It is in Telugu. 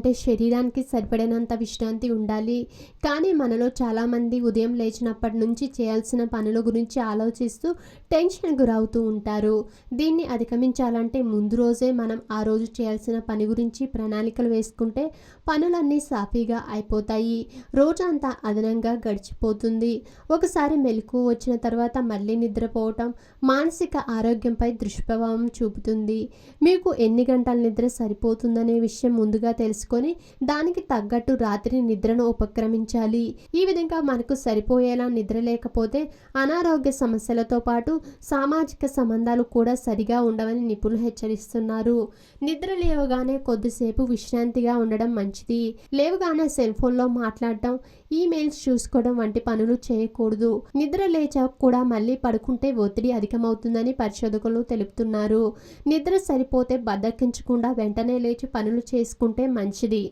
అంటే శరీరానికి సరిపడినంత విశ్రాంతి ఉండాలి. కానీ మనలో చాలామంది ఉదయం లేచినప్పటి నుంచి చేయాల్సిన పనుల గురించి ఆలోచిస్తూ టెన్షన్ గురవుతూ ఉంటారు. దీన్ని అధిగమించాలంటే ముందు రోజే మనం ఆ రోజు చేయాల్సిన పని గురించి ప్రణాళికలు వేసుకుంటే పనులన్నీ సాఫీగా అయిపోతాయి. రోజంతా అదనంగా గడిచిపోతుంది. ఒకసారి మెలకువ వచ్చిన తర్వాత మళ్ళీ నిద్రపోవటం మానసిక ఆరోగ్యంపై దుష్ప్రభావం చూపుతుంది. మీకు ఎన్ని గంటల నిద్ర సరిపోతుందనే విషయం ముందుగా తెలుసుకొని దానికి తగ్గట్టు రాత్రి నిద్రను ఉపక్రమించాలి. ఈ విధంగా మనకు సరిపోయేలా నిద్ర లేకపోతే అనారోగ్య సమస్యలతో పాటు సామాజిక సంబంధాలు కూడా సరిగా ఉండవని నిపుణులు హెచ్చరిస్తున్నారు. నిద్ర లేవగానే కొద్దిసేపు విశ్రాంతిగా ఉండడం మంచిది. లేవగానే సెల్ ఫోన్లో మాట్లాడటం, ఈమెయిల్స్ చూసుకోవడం వంటి పనులు చేయకూడదు. నిద్ర లేచాక కూడా మళ్ళీ పడుకుంటే ఒత్తిడి అధికమవుతుందని పరిశోధకులు తెలుపుతున్నారు. నిద్ర సరిపోతే బద్దకించకుండా వెంటనే లేచి పనులు చేసుకుంటే మంచిది.